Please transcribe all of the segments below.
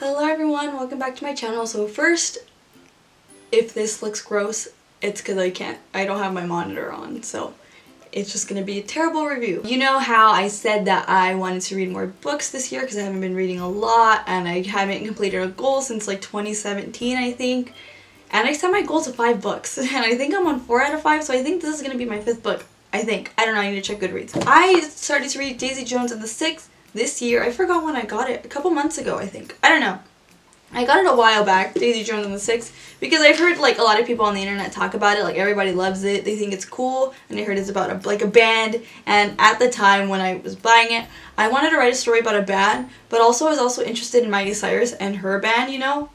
Hello everyone, welcome back to my channel. So first, if this looks gross, it's because I don't have my monitor on, so it's just gonna be a terrible review. You know how I said that I wanted to read more books this year because I haven't been reading a lot and I haven't completed a goal since like 2017, I think. And I set my goal to 5 books and I think I'm on 4 out of 5, so I think this is gonna be my 5th book. I think. I don't know, I need to check Goodreads. I started to read Daisy Jones and the Six this year. I forgot when I got it. A couple months ago, I think. I don't know. I got it a while back, Daisy Jones and the Six, because I've heard like a lot of people on the internet talk about it. Like everybody loves it. They think it's cool, and I heard it's about a band. And at the time when I was buying it, I wanted to write a story about a band, but also I was also interested in Miley Cyrus and her band, you know,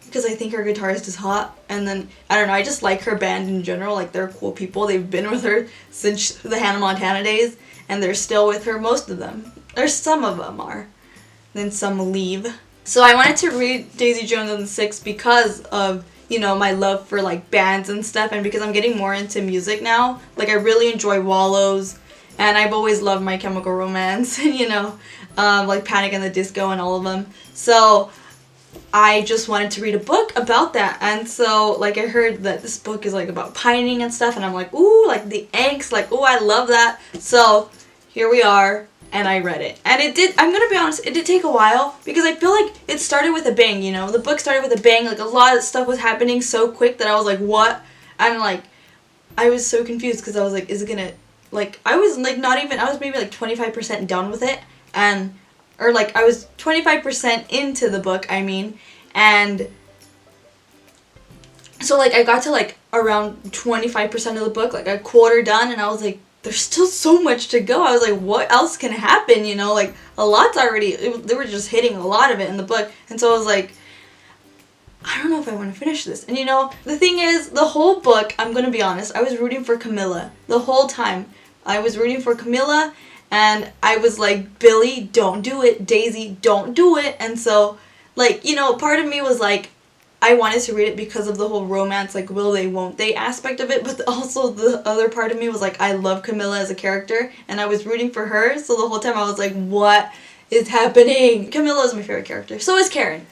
because I think her guitarist is hot. And then I don't know, I just like her band in general. Like they're cool people. They've been with her since the Hannah Montana days, and they're still with her. Most of them. There's some of them are. Then some leave. So I wanted to read Daisy Jones and the Six because of, you know, my love for like bands and stuff, and because I'm getting more into music now. Like I really enjoy Wallows, and I've always loved My Chemical Romance, you know, like Panic! And the Disco and all of them. So I just wanted to read a book about that, and so like I heard that this book is like about pining and stuff, and I'm like, ooh, like the angst, like, ooh, I love that. So here we are. And I read it. And it did, I'm gonna be honest, it did take a while because I feel like it started with a bang, you know? The book started with a bang, like a lot of stuff was happening so quick that I was like, what? And like, I was so confused because I was like, is it gonna, like, I was like not even, I was maybe like 25% done with it, and, or like I was 25% into the book, I mean, and so like I got to like around 25% of the book, like a quarter done, and I was like, there's still so much to go. I was like, what else can happen, you know? Like, a lot's already, they were just hitting a lot of it in the book. And so I was like, I don't know if I want to finish this. And you know, the thing is, the whole book, I'm going to be honest, I was rooting for Camilla. The whole time. I was rooting for Camilla, and I was like, Billy, don't do it. Daisy, don't do it. And so, like, you know, part of me was like, I wanted to read it because of the whole romance, like, will they, won't they aspect of it, but also the other part of me was like, I love Camilla as a character, and I was rooting for her, so the whole time I was like, what is happening? Camilla is my favorite character. So is Karen.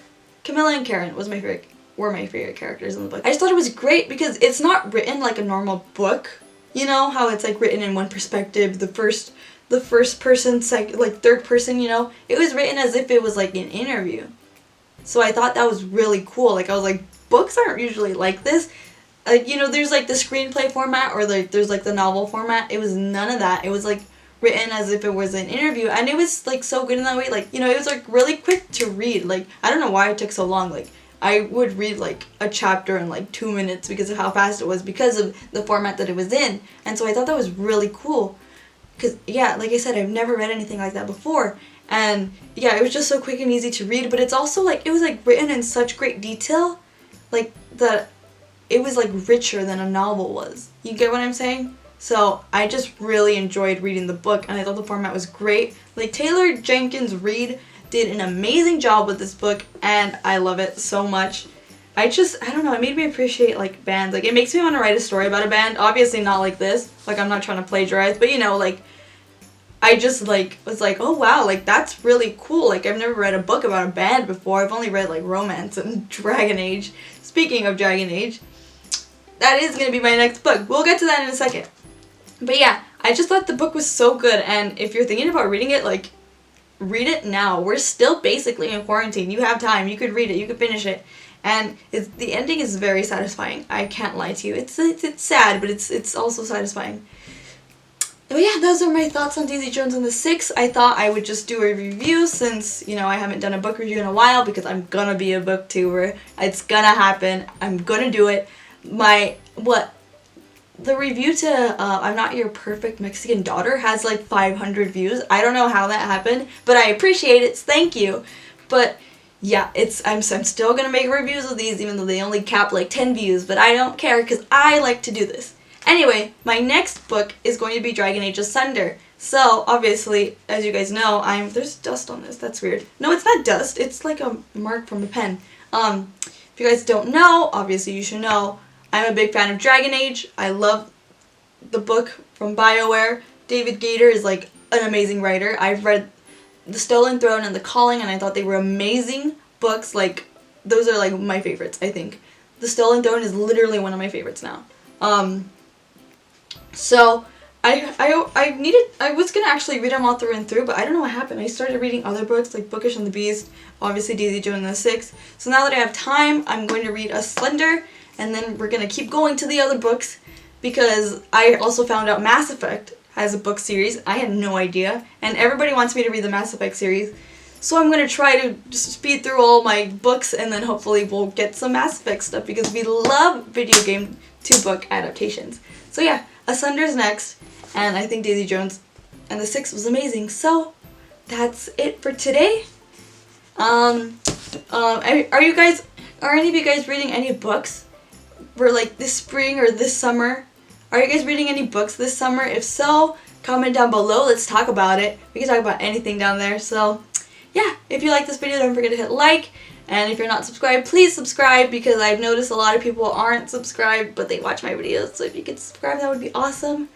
Camilla and Karen were my favorite characters in the book. I just thought it was great because it's not written like a normal book, you know, how it's like written in one perspective, the first person, like third person, you know. It was written as if it was like an interview. So I thought that was really cool. Like, I was like, books aren't usually like this. Like, you know, there's like the screenplay format or like there's like the novel format. It was none of that. It was like written as if it was an interview, and it was like so good in that way. Like, you know, it was like really quick to read. Like, I don't know why it took so long. Like, I would read like a chapter in like 2 minutes because of how fast it was, because of the format that it was in. And so I thought that was really cool. Because, yeah, like I said, I've never read anything like that before. And yeah, it was just so quick and easy to read, but it's also like, it was like written in such great detail, like that it was like richer than a novel was. You get what I'm saying? So I just really enjoyed reading the book, and I thought the format was great. Like, Taylor Jenkins Reid did an amazing job with this book, and I love it so much. I don't know, it made me appreciate like bands. Like, it makes me want to write a story about a band. Obviously not like this, like I'm not trying to plagiarize, but you know, like, I just like was like, oh wow, like that's really cool. Like, I've never read a book about a band before. I've only read like romance and Dragon Age. Speaking of Dragon Age, that is going to be my next book. We'll get to that in a second. But yeah, I just thought the book was so good, and if you're thinking about reading it, like, read it now. We're still basically in quarantine. You have time. You could read it. You could finish it. And the ending is very satisfying. I can't lie to you. It's sad, but it's also satisfying. But yeah, those are my thoughts on Daisy Jones and the Six. I thought I would just do a review since, you know, I haven't done a book review in a while because I'm gonna be a booktuber. It's gonna happen. I'm gonna do it. The review to I'm Not Your Perfect Mexican Daughter has like 500 views. I don't know how that happened, but I appreciate it. Thank you. But yeah, I'm still gonna make reviews of these even though they only cap like 10 views, but I don't care because I like to do this. Anyway, my next book is going to be Dragon Age Asunder. So, obviously, as you guys know, there's dust on this, that's weird. No, it's not dust, it's like a mark from a pen. If you guys don't know, obviously you should know, I'm a big fan of Dragon Age. I love the book from BioWare. David Gator is like an amazing writer. I've read The Stolen Throne and The Calling, and I thought they were amazing books, like, those are like my favorites, I think. The Stolen Throne is literally one of my favorites now. So I was gonna actually read them all through and through, but I don't know what happened. I started reading other books like Bookish and the Beast, obviously Daisy Jones and the Six. So now that I have time, I'm going to read A Slender, and then we're gonna keep going to the other books, because I also found out Mass Effect has a book series. I had no idea, and everybody wants me to read the Mass Effect series. So I'm going to try to just speed through all my books, and then hopefully we'll get some Mass Effect stuff, because we love video game to book adaptations. So yeah, Assunder's next, and I think Daisy Jones and the Six was amazing. So that's it for today. Are any of you guys reading any books for like this spring or this summer? Are you guys reading any books this summer? If so, comment down below. Let's talk about it. We can talk about anything down there. So yeah, if you like this video, don't forget to hit like. And if you're not subscribed, please subscribe, because I've noticed a lot of people aren't subscribed, but they watch my videos. So if you could subscribe, that would be awesome.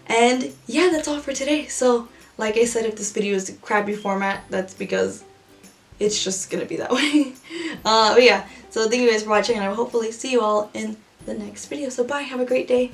And yeah, that's all for today. So like I said, if this video is a crappy format, that's because it's just gonna be that way. But yeah, so thank you guys for watching, and I will hopefully see you all in the next video. So bye, have a great day.